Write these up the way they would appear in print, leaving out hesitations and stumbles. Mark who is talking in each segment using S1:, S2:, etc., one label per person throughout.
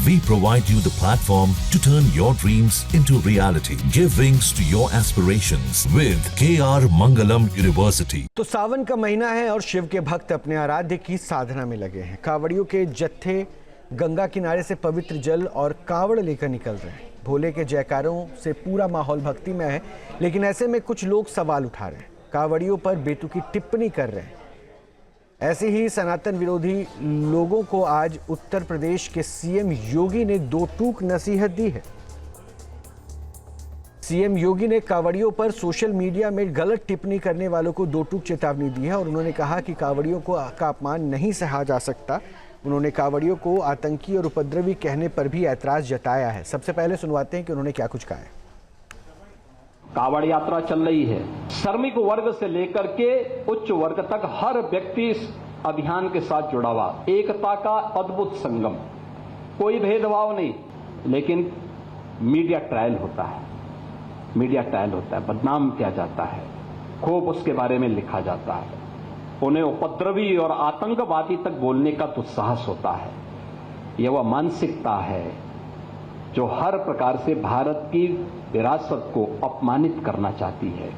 S1: We provide you the platform to turn your dreams into reality. Give wings to your aspirations with KR Mangalam University.
S2: तो सावन का महीना है और शिव के भक्त अपने आराध्य की साधना में लगे हैं। कांवड़ियों के जत्थे गंगा किनारे से पवित्र जल और कांवड़ लेकर निकल रहे हैं। भोले के जयकारों से पूरा माहौल भक्तिमय है, लेकिन ऐसे में कुछ लोग सवाल उठा रहे हैं, कांवड़ियों पर बेतुकी टिप्पणी कर रहे हैं। ऐसे ही सनातन विरोधी लोगों को आज उत्तर प्रदेश के सीएम योगी ने दो टूक नसीहत दी है। सीएम योगी ने कांवड़ियों पर सोशल मीडिया में गलत टिप्पणी करने वालों को दो टूक चेतावनी दी है और उन्होंने कहा कि कांवड़ियों का अपमान नहीं सहा जा सकता। उन्होंने कांवड़ियों को आतंकी और उपद्रवी कहने पर भी ऐतराज जताया है। सबसे पहले सुनवाते हैं कि उन्होंने क्या कुछ कहा है।
S3: कांवड़ यात्रा चल रही है। श्रमिक वर्ग से लेकर के उच्च वर्ग तक हर व्यक्ति इस अभियान के साथ जुड़ा हुआ। एकता का अद्भुत संगम, कोई भेदभाव नहीं, लेकिन मीडिया ट्रायल होता है, बदनाम किया जाता है, खूब उसके बारे में लिखा जाता है, उन्हें उपद्रवी और आतंकवादी तक बोलने का दुस्साहस होता है। यह वह मानसिकता है जो हर प्रकार से भारत की विरासत को अपमानित करना चाहती है।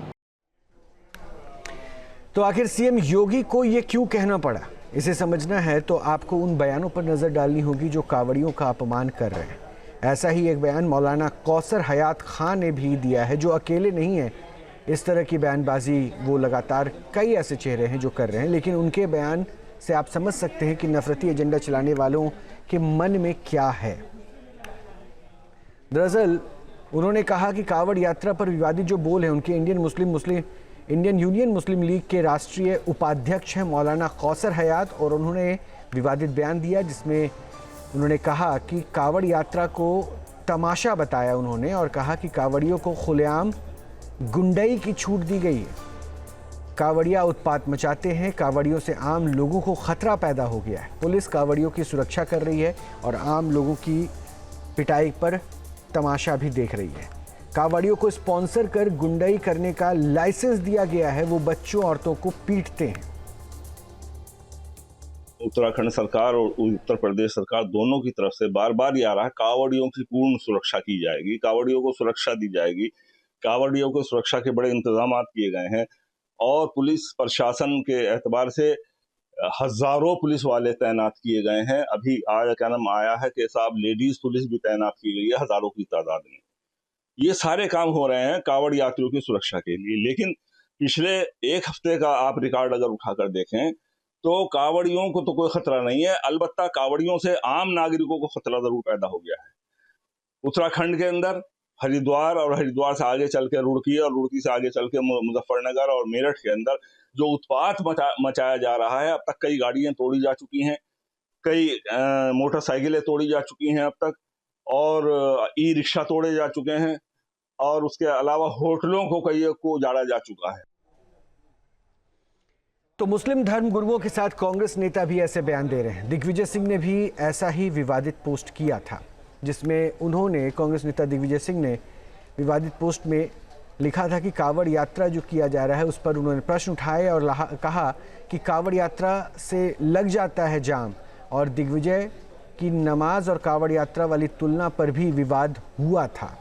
S2: तो आखिर सीएम योगी को यह क्यों कहना पड़ा, इसे समझना है तो आपको उन बयानों पर नजर डालनी होगी जो कांवड़ियों का अपमान कर रहे हैं। ऐसा ही एक बयान मौलाना कौसर हयात खान ने भी दिया है, जो अकेले नहीं है। इस तरह की बयानबाजी वो लगातार कई ऐसे चेहरे हैं जो कर रहे हैं, लेकिन उनके बयान से आप समझ सकते हैं कि नफरती एजेंडा चलाने वालों के मन में क्या है। दरअसल उन्होंने कहा कि कांवड़ यात्रा पर विवादित जो बोल है उनके इंडियन यूनियन मुस्लिम लीग के राष्ट्रीय उपाध्यक्ष हैं मौलाना कौसर हयात, और उन्होंने विवादित बयान दिया जिसमें उन्होंने कहा कि कांवड़ यात्रा को तमाशा बताया उन्होंने, और कहा कि कांवड़ियों को खुलेआम गुंडई की छूट दी गई है। कांवड़िया उत्पात मचाते हैं, कांवड़ियों से आम लोगों को खतरा पैदा हो गया है। पुलिस कांवड़ियों की सुरक्षा कर रही है और आम लोगों की पिटाई पर तमाशा भी देख रही है। कांवड़ियों को स्पॉन्सर कर गुंडई करने का लाइसेंस दिया गया है, वो बच्चों औरतों को पीटते हैं।
S4: उत्तराखंड सरकार और उत्तर प्रदेश सरकार दोनों की तरफ से बार बार ये आ रहा है, कांवड़ियों की पूर्ण सुरक्षा की जाएगी, कांवड़ियों को सुरक्षा दी जाएगी, कांवड़ियों को सुरक्षा के बड़े इंतजाम किए गए हैं और पुलिस प्रशासन के एतबार से हजारों पुलिस वाले तैनात किए गए हैं। अभी आज क्या नाम आया है कि साहब लेडीज पुलिस भी तैनात की गई है हजारों की तादाद में। ये सारे काम हो रहे हैं कांवड़ यात्रियों की सुरक्षा के लिए, लेकिन पिछले एक हफ्ते का आप रिकॉर्ड अगर उठाकर देखें तो कांवड़ियों को तो कोई खतरा नहीं है, अलबत्ता कांवड़ियों से आम नागरिकों को खतरा जरूर पैदा हो गया है। उत्तराखंड के अंदर हरिद्वार और हरिद्वार से आगे चल के रुड़की और रुड़की से आगे चल के मुजफ्फरनगर और मेरठ के अंदर जो उत्पात मचाया जा रहा है, अब तक कई गाड़ियां तोड़ी जा चुकी हैं, कई मोटरसाइकिलें तोड़ी जा चुकी हैं अब तक, और ई रिक्शा तोड़े जा चुके हैं, और उसके अलावा होटलों को कई को उजाड़ा जा चुका है।
S2: तो मुस्लिम धर्म गुरुओं के साथ कांग्रेस नेता भी ऐसे बयान दे रहे हैं। दिग्विजय सिंह ने भी ऐसा ही विवादित पोस्ट किया था, जिसमें उन्होंने कांग्रेस नेता दिग्विजय सिंह ने विवादित पोस्ट में लिखा था कि कांवड़ यात्रा जो किया जा रहा है उस पर उन्होंने प्रश्न उठाए और कहा कि कांवड़ यात्रा से लग जाता है जाम, और दिग्विजय की नमाज और कांवड़ यात्रा वाली तुलना पर भी विवाद हुआ था।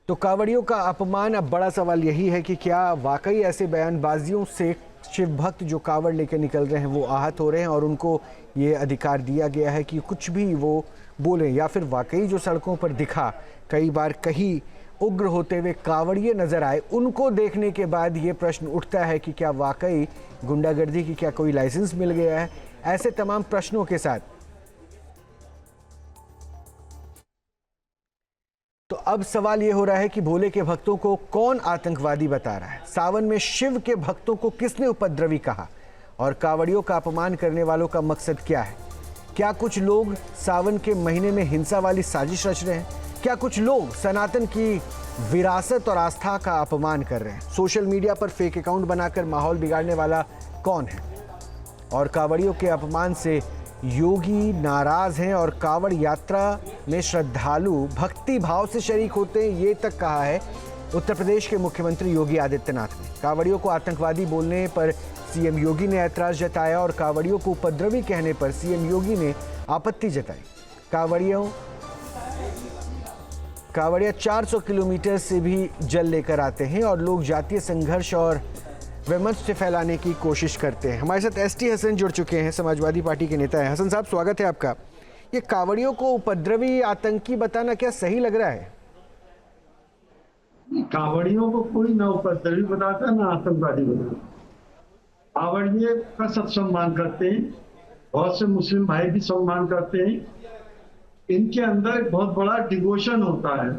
S2: तो कांवड़ियों का अपमान, अब बड़ा सवाल यही है कि क्या वाकई ऐसे बयानबाजियों से शिव भक्त जो कांवड़ लेकर निकल रहे हैं वो आहत हो रहे हैं और उनको ये अधिकार दिया गया है कि कुछ भी वो बोलें, या फिर वाकई जो सड़कों पर दिखा कई बार कहीं उग्र होते हुए कांवड़िए नजर आए, उनको देखने के बाद ये प्रश्न उठता है कि क्या वाकई गुंडागर्दी की क्या कोई लाइसेंस मिल गया है। ऐसे तमाम प्रश्नों के साथ तो अब सवाल ये हो रहा है कि भोले के भक्तों को कौन आतंकवादी बता रहा है, सावन में शिव के भक्तों को किसने उपद्रवी कहा, और कांवड़ियों का अपमान करने वालों का मकसद क्या है। क्या कुछ लोग सावन के महीने में हिंसा वाली साजिश रच रहे हैं, क्या कुछ लोग सनातन की विरासत और आस्था का अपमान कर रहे हैं। सोशल मीडिया पर फेक अकाउंट बनाकर माहौल बिगाड़ने वाला कौन है, और कांवड़ियों के अपमान से योगी नाराज हैं और कांवड़ यात्रा में श्रद्धालु भक्ति भाव से शरीक होते हैं, ये तक कहा है उत्तर प्रदेश के मुख्यमंत्री योगी आदित्यनाथ ने। कांवड़ियों को आतंकवादी बोलने पर सीएम योगी ने ऐतराज जताया और कांवड़ियों को उपद्रवी कहने पर सीएम योगी ने आपत्ति जताई। कांवड़िया 400 किलोमीटर से भी जल लेकर आते हैं और लोग जातीय संघर्ष और वैमनस्य फैलाने की कोशिश करते हैं। हमारे साथ एसटी हसन जुड़ चुके हैं, समाजवादी पार्टी के नेता हैं। हसन साहब, स्वागत है आपका। ये कांवड़ियों को उपद्रवी, आतंकी बताना क्या सही लग रहा है?
S5: कांवड़ियों को कोई ना उपद्रवी बताता ना आतंकवादी बताता। कांवड़िये का सब सम्मान करते हैं, बहुत से मुस्लिम भाई भी सम्मान करते हैं। इनके अंदर बहुत बड़ा डिवोशन होता है।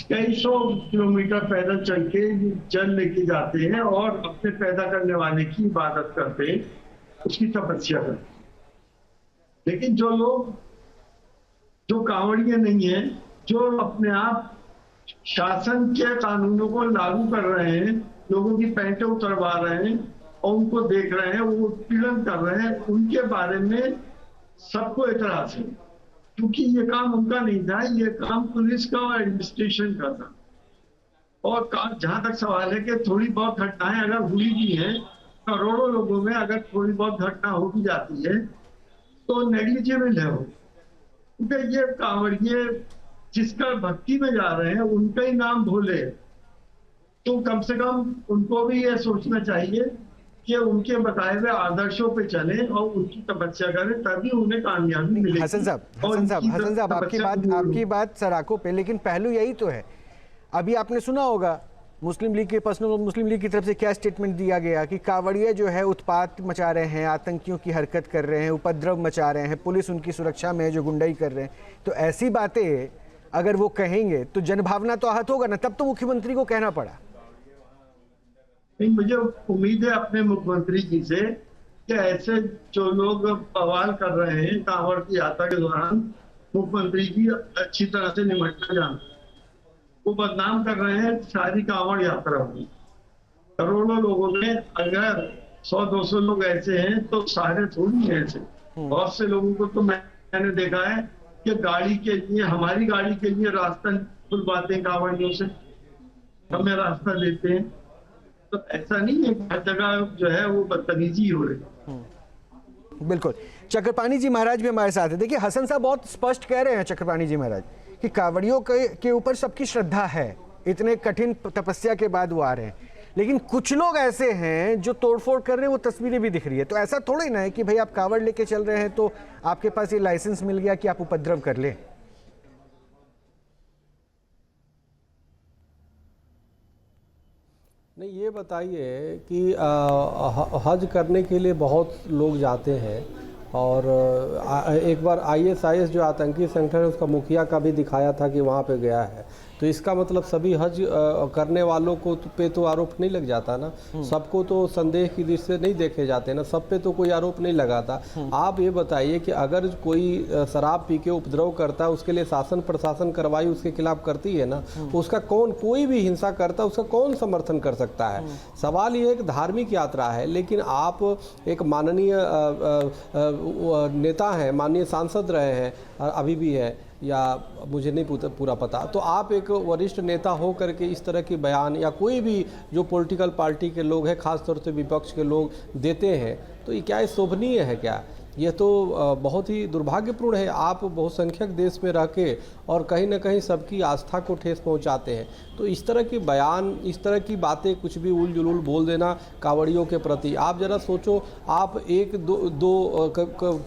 S5: कई सौ किलोमीटर पैदल चल के जल लेके जाते हैं और अपने पैदा करने वाले की इबादत करते हैं, उसकी तपस्या करते हैं। लेकिन जो लोग जो कांवड़िये नहीं है, जो अपने आप शासन के कानूनों को लागू कर रहे हैं, लोगों की पैंटें उतरवा रहे हैं और उनको देख रहे हैं, वो उत्पीड़न कर रहे हैं, उनके बारे में सबको एतराज है। क्योंकि ये काम उनका नहीं था, ये काम पुलिस का और एडमिनिस्ट्रेशन का था। और जहां तक सवाल है कि थोड़ी बहुत घटनाएं अगर हुई भी हैं, करोड़ों लोगों में अगर थोड़ी बहुत घटना हो भी जाती है तो नेग्लिजिबल है वो। क्योंकि ये कांवड़िये जिसका भक्ति में जा रहे हैं उनका ही नाम भोले, तो कम से कम उनको भी ये सोचना चाहिए कि उनके बताए हुए आदर्शों पे चलें और उनकी तपस्या करें, तभी उन्हें कामयाबी मिलेगी।
S2: हसन साहब आपकी बात सराखों पे, लेकिन पहलू यही तो है। अभी आपने सुना होगा मुस्लिम लीग की तरफ से क्या स्टेटमेंट दिया गया कि कांवड़िये जो है उत्पात मचा रहे हैं, आतंकियों की हरकत कर रहे हैं, उपद्रव मचा रहे हैं, पुलिस उनकी सुरक्षा में जो गुंडाई कर रहे हैं। तो ऐसी बातें अगर वो कहेंगे तो जनभावना तो आहत होगा ना, तब तो मुख्यमंत्री को कहना पड़ा।
S5: नहीं, मुझे उम्मीद है अपने मुख्यमंत्री जी से कि ऐसे जो लोग बवाल कर रहे हैं कांवड़ की यात्रा के दौरान, मुख्यमंत्री जी अच्छी तरह से निपटना जानते। वो बदनाम कर रहे हैं सारी कांवड़ यात्रा में। करोड़ों लोगों में अगर 100-200 लोग ऐसे हैं तो सारे थोड़ी हैं ऐसे। बहुत से लोगों को तो मैंने देखा है कि गाड़ी के लिए, हमारी गाड़ी के लिए रास्ता खुलवाते हैं कांवड़ियों से, हमें रास्ता देते हैं। तो ऐसा नहीं है, हर जगह जो है वो बदतमीजी हो रही है।
S2: बिल्कुल। चक्रपाणी जी महाराज भी हमारे साथ है। देखिए, हसन साहब बहुत स्पष्ट कह रहे हैं, चक्रपाणी जी महाराज, कि कांवड़ियों के ऊपर सबकी श्रद्धा है, इतने कठिन तपस्या के बाद वो आ रहे हैं। लेकिन कुछ लोग ऐसे हैं जो तोड़फोड़ कर रहे हैं, वो तस्वीरें भी दिख रही है। तो ऐसा थोड़ी ना है कि भाई आप कांवड़ लेके चल रहे हैं तो आपके पास ये लाइसेंस मिल गया कि आप उपद्रव कर लें।
S6: नहीं, ये बताइए कि हज करने के लिए बहुत लोग जाते हैं और एक बार ISIS जो आतंकी संगठन है उसका मुखिया का भी दिखाया था कि वहाँ पे गया है। तो इसका मतलब सभी हज करने वालों को पे तो आरोप नहीं लग जाता ना, सबको तो संदेह की दृष्टि से नहीं देखे जाते ना, सब पे तो कोई आरोप नहीं लगाता। आप ये बताइए कि अगर कोई शराब पी के उपद्रव करता है, उसके लिए शासन प्रशासन कार्रवाई उसके खिलाफ करती है ना, उसका कौन, कोई भी हिंसा करता है उसका कौन समर्थन कर सकता है? सवाल ये एक धार्मिक यात्रा है, लेकिन आप एक माननीय नेता हैं, माननीय सांसद रहे हैं, अभी भी है या मुझे नहीं पूरा पता, तो आप एक वरिष्ठ नेता हो करके इस तरह के बयान या कोई भी जो पॉलिटिकल पार्टी के लोग हैं, खासतौर से विपक्ष के लोग देते हैं, तो ये क्या शोभनीय है? क्या ये तो बहुत ही दुर्भाग्यपूर्ण है। आप बहुसंख्यक देश में रह के और कहीं ना कहीं सबकी आस्था को ठेस पहुंचाते हैं। तो इस तरह की बयान, इस तरह की बातें, कुछ भी उल जुलूल बोल देना कांवड़ियों के प्रति, आप ज़रा सोचो, आप एक दो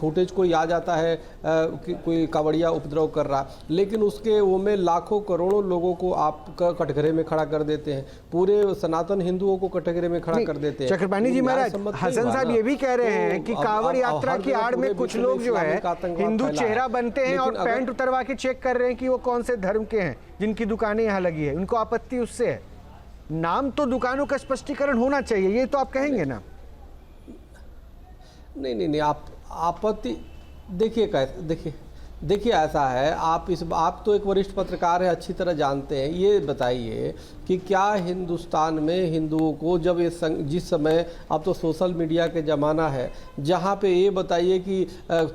S6: फुटेज कोई आ जाता है कि कोई कांवड़िया उपद्रव कर रहा, लेकिन उसके वो में लाखों करोड़ों लोगों को आप कटघरे में खड़ा कर देते हैं, पूरे सनातन हिंदुओं को कटघरे में खड़ा कर देते हैं।
S2: चक्रपाणी जी महाराज, हसन साहब ये भी कह रहे हैं कि कांवड़ यात्रा की आड़ में कुछ लोग जो है हिंदू चेहरा बनते हैं और पैंट उतरवा के चेक कर रहे हैं कि वो कौन से धर्म के हैं, जिनकी दुकानें यहाँ लगी है, उनको आपत्ति उससे है। नाम तो दुकानों का स्पष्टीकरण होना चाहिए, ये तो आप कहेंगे ना? नहीं,
S6: आप आपत्ति देखिए देखिए ऐसा है, आप तो एक वरिष्ठ पत्रकार है, अच्छी तरह जानते हैं। ये बताइए कि क्या हिंदुस्तान में हिंदुओं को जब जिस समय, अब तो सोशल मीडिया के ज़माना है, जहाँ पे ये बताइए कि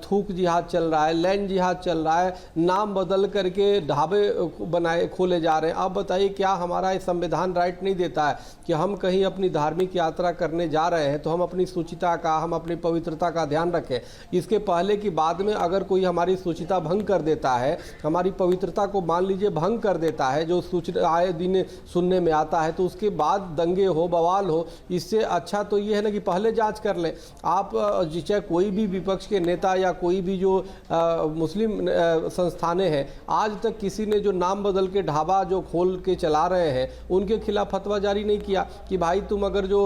S6: थूक जिहाद चल रहा है, लैंड जिहाद चल रहा है, नाम बदल करके ढाबे खोले जा रहे हैं। अब बताइए क्या हमारा ये संविधान राइट नहीं देता है कि हम कहीं अपनी धार्मिक यात्रा करने जा रहे हैं तो हम अपनी शुचिता का, हम अपनी पवित्रता का ध्यान रखें। इसके पहले कि बाद में अगर कोई हमारी शुचिता भंग कर देता है, हमारी पवित्रता को मान लीजिए भंग कर देता है, जो सूचना आए दिन सुनने में आता है, तो उसके बाद दंगे हो, बवाल हो, इससे अच्छा तो ये है ना कि पहले जांच कर लें। आप चाहे कोई भी विपक्ष के नेता या कोई भी जो मुस्लिम संस्थानें हैं, आज तक किसी ने जो नाम बदल के ढाबा जो खोल के चला रहे हैं उनके खिलाफ फतवा जारी नहीं किया कि भाई तुम अगर जो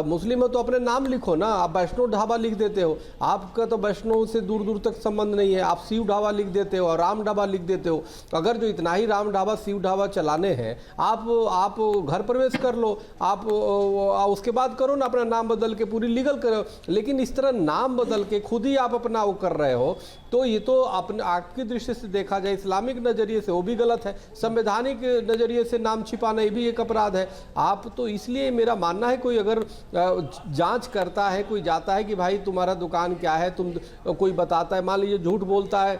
S6: मुस्लिम हो तो अपने नाम लिखो ना। आप वैष्णो ढाबा लिख देते हो, आपका तो वैष्णो से दूर दूर तक संबंध नहीं है, आप शिव ढाबा लिख देते हो और राम ढाबा लिख देते हो। अगर जो इतना ही राम ढाबा शिव ढाबा चलाने हैं, आप घर प्रवेश कर लो, आप उसके बाद करो ना, अपना नाम बदल के पूरी लीगल करो। लेकिन इस तरह नाम बदल के खुद ही आप अपना वो कर रहे हो, तो ये तो अपने आपकी दृष्टि से देखा जाए, इस्लामिक नज़रिए से वो भी गलत है, संवैधानिक नज़रिए से नाम छिपाना ये भी एक अपराध है। आप तो इसलिए मेरा मानना है, कोई अगर जांच करता है, कोई जाता है कि भाई तुम्हारा दुकान क्या है, तुम कोई बताता है, मान लीजिए झूठ बोलता है,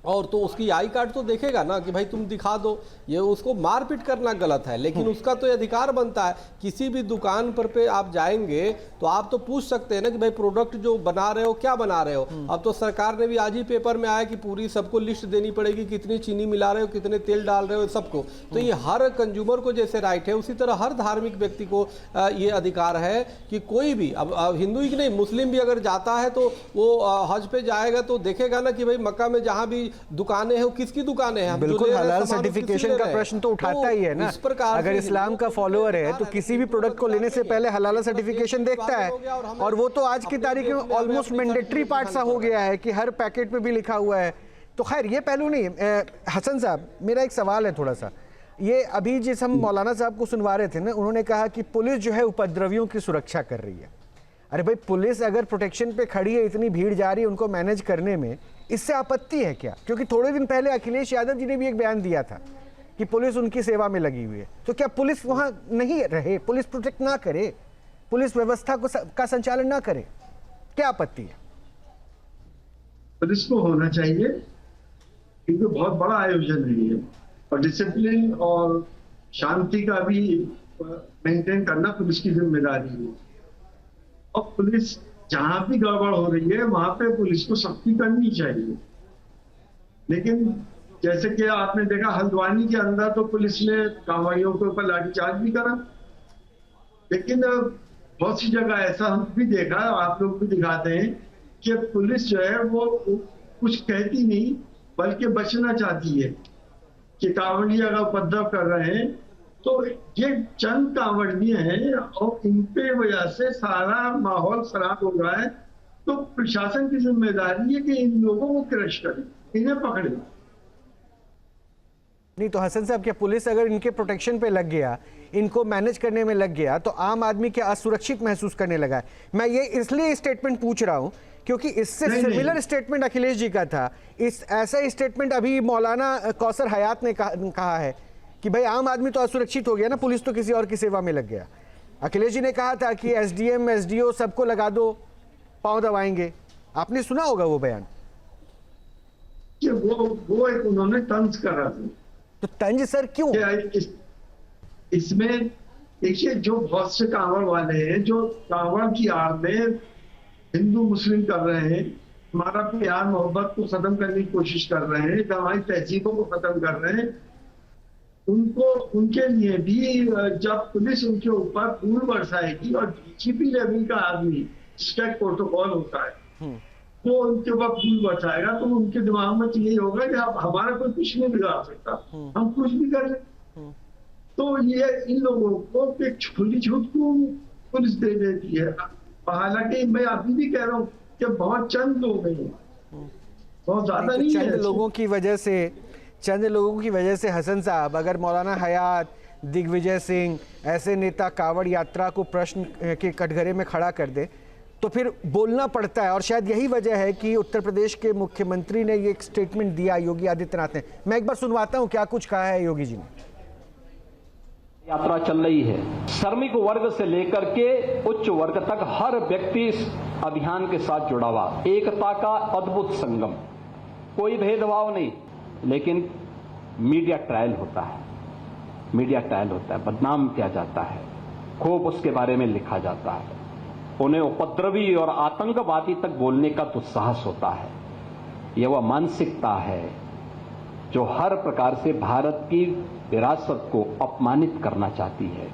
S6: और तो उसकी आई कार्ड तो देखेगा ना कि भाई तुम दिखा दो। ये उसको मारपीट करना गलत है, लेकिन उसका तो अधिकार बनता है। किसी भी दुकान पर पे आप जाएंगे तो आप तो पूछ सकते हैं ना कि भाई प्रोडक्ट जो बना रहे हो क्या बना रहे हो। अब तो सरकार ने भी आज ही पेपर में आया कि पूरी सबको लिस्ट देनी पड़ेगी, कितनी चीनी मिला रहे हो, कितने तेल डाल रहे हो, सबको। तो ये हर कंज्यूमर को जैसे राइट है, उसी तरह हर धार्मिक व्यक्ति को ये अधिकार है कि कोई भी, अब हिंदू ही नहीं, मुस्लिम भी अगर जाता है तो वो हज पे जाएगा तो देखेगा ना कि भाई मक्का में जहाँ भी दुकानें हैं, किसकी दुकानें हैं।
S2: बिल्कुल, हलाल सर्टिफिकेशन का प्रश्न तो उठाता ही है ना। अगर इस्लाम का फॉलोअर है तो किसी भी प्रोडक्ट को लेने से पहले हलाल सर्टिफिकेशन देखता है, और वो तो आज की तारीख में ऑलमोस्ट मैंडेटरी पार्ट सा हो गया है कि हर पैकेट पे भी लिखा हुआ है। तो खैर ये पहलू नहीं। हसन साहब, मेरा एक सवाल है थोड़ा सा। ये अभी जिस हम मौलाना साहब को सुनवा रहे थे ना, उन्होंने कहा कि पुलिस जो है उपद्रवियों की सुरक्षा कर रही है। अरे भाई, पुलिस अगर प्रोटेक्शन पे खड़ी है, इतनी भीड़ जा रही है, उनको मैनेज करने में इससे आपत्ति है क्या? क्योंकि थोड़े दिन पहले अखिलेश यादव जी ने भी एक बयान दिया था कि पुलिस उनकी सेवा में लगी हुई है। तो क्या पुलिस वहां नहीं रहे, पुलिस प्रोटेक्ट ना करे, पुलिस व्यवस्था का संचालन ना करे, क्या आपत्ति है?
S5: पुलिस को होना चाहिए, क्योंकि बहुत बड़ा आयोजन है ये, और डिसिप्लिन और शांति का भी मेंटेन करना पुलिस की जिम्मेदारी है। और पुलिस जहां भी गड़बड़ हो रही है वहां पे पुलिस को सख्ती करनी चाहिए। लेकिन जैसे कि आपने देखा हल्द्वानी के अंदर तो पुलिस ने कांवड़ियों के ऊपर लाठीचार्ज भी करा, लेकिन बहुत सी जगह ऐसा हम भी देखा, आप लोग भी दिखाते हैं कि पुलिस जो है वो कुछ कहती नहीं बल्कि बचना चाहती है कि कांवड़िए अगर उपद्रव कर रहे हैं तो ये चंद कांवड़िए हैं और इनके वजह से सारा माहौल खराब हो रहा है। तो प्रशासन की जिम्मेदारी है कि इन लोगों को क्रश करें, इन्हें पकड़े।
S2: नहीं तो हसन साहब, क्या पुलिस अगर इनके प्रोटेक्शन पे लग गया, इनको मैनेज करने में लग गया, तो आम आदमी क्या असुरक्षित महसूस करने लगा है? मैं ये इसलिए स्टेटमेंट पूछ रहा हूं क्योंकि इससे सिमिलर स्टेटमेंट अखिलेश जी का था। ऐसा स्टेटमेंट अभी मौलाना कौसर हयात ने कहा है कि भाई आम आदमी तो असुरक्षित हो गया ना, पुलिस तो किसी और की सेवा में लग गया। अखिलेश जी ने कहा था कि एसडीएम एसडीओ सबको लगा दो, पांव दबाएंगे। आपने सुना होगा वो बयान
S5: कि वो एक उन्होंने तंज करा था।
S2: तो तंज सर क्यों?
S5: इसमें देखिए, जो बहुत से कांवड़ वाले हैं जो कांवड़ की आड़ में हिंदू मुस्लिम कर रहे हैं, हमारा प्यार मोहब्बत को खत्म करने की कोशिश कर रहे हैं, हमारी तहजीबों को खत्म कर रहे हैं, उनके लिए भी जब पुलिस उनके ऊपर फूल बरसाएगी और डीजीपी लेवल का आदमी, जिसका एक प्रोटोकॉल होता है, तो उनके ऊपर फूल बरसाएगा, तो उनके दिमाग में तो यही होगा कि हमारा कोई कुछ नहीं बिगाड़ सकता, हम कुछ भी कर लें। तो ये इन लोगों को एक खुली छूट को पुलिस दे देती है। हालांकि मैं अभी भी कह रहा हूँ कि बहुत चंद लोग हैं, बहुत ज्यादा नहीं है।
S2: चंद लोगों की वजह से हसन साहब, अगर मौलाना हयात, दिग्विजय सिंह ऐसे नेता कांवड़ यात्रा को प्रश्न के कटघरे में खड़ा कर दे, तो फिर बोलना पड़ता है, और शायद यही वजह है कि उत्तर प्रदेश के मुख्यमंत्री ने ये एक स्टेटमेंट दिया, योगी आदित्यनाथ ने। मैं एक बार सुनवाता हूं क्या कुछ कहा है योगी जी ने।
S3: यात्रा चल रही है, श्रमिक वर्ग से लेकर के उच्च वर्ग तक हर व्यक्ति इस अभियान के साथ जुड़ा हुआ, एकता का अद्भुत संगम, कोई भेदभाव नहीं। लेकिन मीडिया ट्रायल होता है, मीडिया ट्रायल होता है, बदनाम किया जाता है, खूब उसके बारे में लिखा जाता है, उन्हें उपद्रवी और आतंकवादी तक बोलने का दुस्साहस होता है। यह वह मानसिकता है जो हर प्रकार से भारत की विरासत को अपमानित करना चाहती है।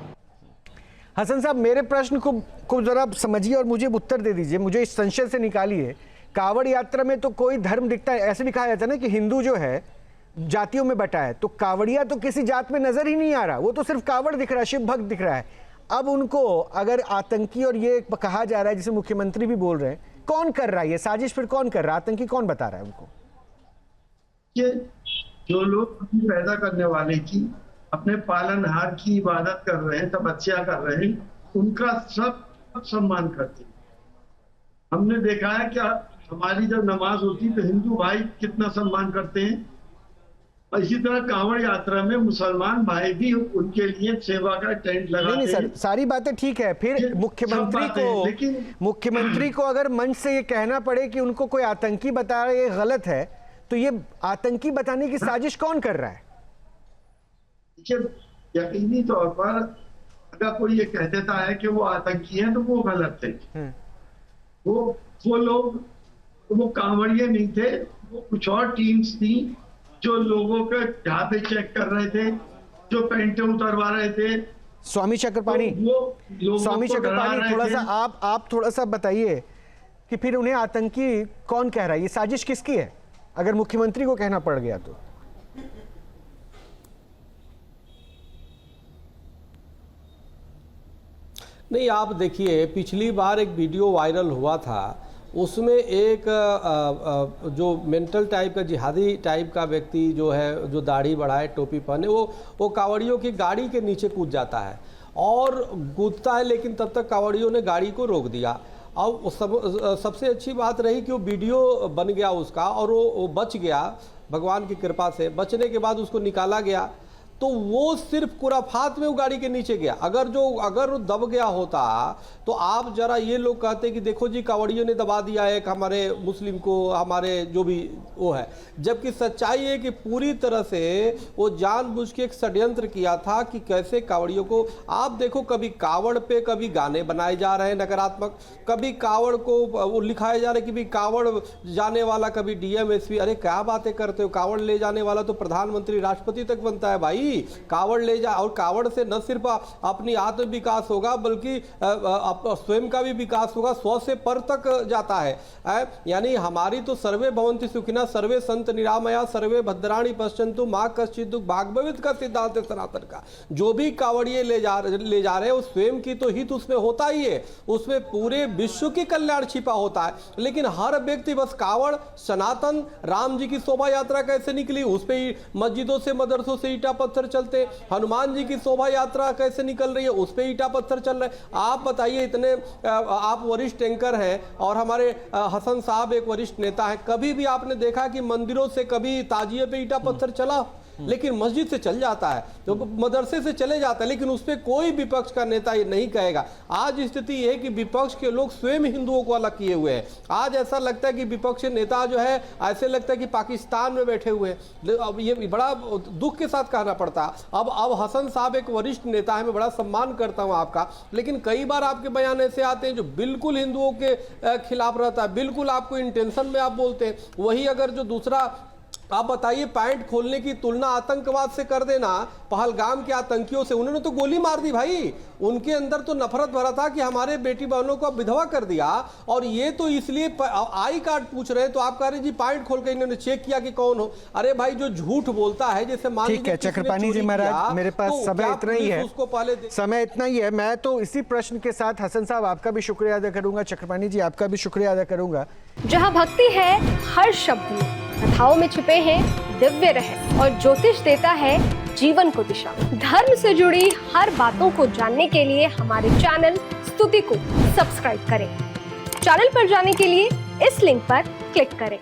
S2: हसन साहब, मेरे प्रश्न को जरा समझिए और मुझे उत्तर दे दीजिए, मुझे इस संशय से निकालिए। कावड़ यात्रा में तो कोई धर्म दिखता है, ऐसे भी कहा जाता है ना कि हिंदू जो है जातियों में बटा है, तो कावड़िया तो किसी जात में नजर ही नहीं आ रहा, वो तो सिर्फ कावड़ दिख रहा है, शिव भक्त दिख रहा है। अब उनको अगर आतंकी और ये कहा जा रहा है, जिसे मुख्यमंत्री भी बोल रहे हैं, कौन कर रहा है ये साजिश? फिर कौन कर रहा है? आतंकी कौन बता रहा है उनको?
S5: ये जो लोग पैदा करने वाले की, अपने पालनहार की इबादत कर रहे हैं, तपस्या कर रहे हैं, उनका सब सम्मान करते हैं। हमने देखा है कि हमारी जब नमाज होती तो हिंदू भाई कितना सम्मान करते हैं, और इसी तरह कांवड़ यात्रा में मुसलमान भाई भी उनके लिए सेवा का टेंट लगाते हैं।
S2: नहीं सर, सारी बातें ठीक है। फिर मुख्यमंत्री को अगर मंच से ये कहना पड़े कि उनको कोई आतंकी बता रहा है, ये गलत है, तो ये आतंकी बताने की साजिश कौन कर रहा है?
S5: यकीनी तौर पर अगर कोई ये कह देता है कि वो आतंकी है तो वो गलत है। वो लोग, वो कांवड़िए नहीं थे, वो कुछ और टीम्स थी जो लोगों के ढाबे चेक कर रहे थे, जो पेंटें उतरवा रहे थे।
S2: स्वामी चक्रपाणी, स्वामी चक्रपाणी, थोड़ा सा आप थोड़ा सा बताइए कि फिर उन्हें आतंकी कौन कह रहा है? ये साजिश किसकी है अगर मुख्यमंत्री को कहना पड़ गया तो?
S6: नहीं, आप देखिए, पिछली बार एक वीडियो वायरल हुआ था, उसमें एक जो मेंटल टाइप का, जिहादी टाइप का व्यक्ति जो है, जो दाढ़ी बढ़ाए, टोपी पहने, वो कावड़ियों की गाड़ी के नीचे कूद जाता है और कूदता है, लेकिन तब तक कावड़ियों ने गाड़ी को रोक दिया। अब सबसे अच्छी बात रही कि वो वीडियो बन गया उसका, और वो बच गया भगवान की कृपा से। बचने के बाद उसको निकाला गया तो वो सिर्फ कुराफात में वो गाड़ी के नीचे गया। अगर वो दब गया होता तो आप जरा ये लोग कहते कि देखो जी कावड़ियों ने दबा दिया है हमारे मुस्लिम को, हमारे जो भी वो है, जबकि सच्चाई है कि पूरी तरह से वो जानबूझ के एक षड्यंत्र किया था कि कैसे कावड़ियों को, आप देखो, कभी कावड़ पे कभी गाने बनाए जा रहे हैं नकारात्मक, कभी कावड़ को वो लिखाया जा रहा है कि भाई कावड़ जाने वाला कभी डीएम एसपी। अरे क्या बातें करते हो, कावड़ ले जाने वाला तो प्रधानमंत्री राष्ट्रपति तक बनता है भाई। कावड़ ले जा, और कावड़ से न सिर्फ अपनी आत्म विकास होगा बल्कि स्वयं का भी विकास होगा, 100 से पर तक जाता है। यानी हमारी तो सर्वे भवन्ति सुखिनः सर्वे संत निरामया सर्वे भद्राणि पश्यन्तु मां कश्चित् दुःख भाग भवित का सिद्धांत है सनातन का। जो भी कावड़िए ले जा रहे हैं वो स्वयं की तो हित उसमें होता ही है, उसमें पूरे विश्व की कल्याण छिपा होता है। लेकिन हर व्यक्ति बस कावड़, सनातन, राम जी की शोभा यात्रा कैसे निकली उस पर मस्जिदों से मदरसों से ईटा पत्थर चलते, हनुमान जी की शोभा यात्रा कैसे निकल रही है उस पे ईटा पत्थर चल रहे। आप बताइए, इतने आप वरिष्ठ एंकर हैं और हमारे हसन साहब एक वरिष्ठ नेता है, कभी भी आपने देखा कि मंदिरों से कभी ताजिए पे ईटा पत्थर चला? लेकिन मस्जिद से चल जाता है, तो मदरसे से चले जाता है, लेकिन उस पर कोई विपक्ष का नेता ये नहीं कहेगा। आज स्थिति है कि विपक्ष के लोग स्वयं हिंदुओं को अलग किए हुए हैं। आज ऐसा लगता है कि विपक्ष के नेता जो है ऐसे लगता है कि पाकिस्तान में बैठे हुए हैं। अब ये बड़ा दुख के साथ कहना पड़ता है। अब हसन साहब एक वरिष्ठ नेता है, मैं बड़ा सम्मान करता हूँ आपका, लेकिन कई बार आपके बयान ऐसे आते हैं जो बिल्कुल हिंदुओं के खिलाफ रहता है, बिल्कुल आपको इंटेंशन में आप बोलते हैं। वही अगर जो दूसरा आप बताइए, पैंट खोलने की तुलना आतंकवाद से कर देना, पहलगाम के आतंकियों से, उन्होंने तो गोली मार दी भाई, उनके अंदर तो नफरत भरा था कि हमारे बेटी बहनों को विधवा कर दिया, और ये तो इसलिए आई कार्ड पूछ रहे हैं तो आप कह रहे जी पैंट खोल के इन्होंने चेक किया कि कौन हो। अरे भाई, जो झूठ बोलता है, जैसे मान लीजिए,
S2: ठीक है चक्रपाणी जी महाराज, मेरे पास समय इतना ही है, समय इतना ही है। मैं तो इसी प्रश्न के साथ हसन साहब आपका भी शुक्रिया अदा करूंगा, चक्रपाणी जी आपका भी शुक्रिया अदा करूंगा।
S7: जहाँ भक्ति है हर शब्द में, कथाओं में छुपे हैं दिव्य रहस्य, और ज्योतिष देता है जीवन को दिशा। धर्म से जुड़ी हर बातों को जानने के लिए हमारे चैनल स्तुति को सब्सक्राइब करें। चैनल पर जाने के लिए इस लिंक पर क्लिक करें।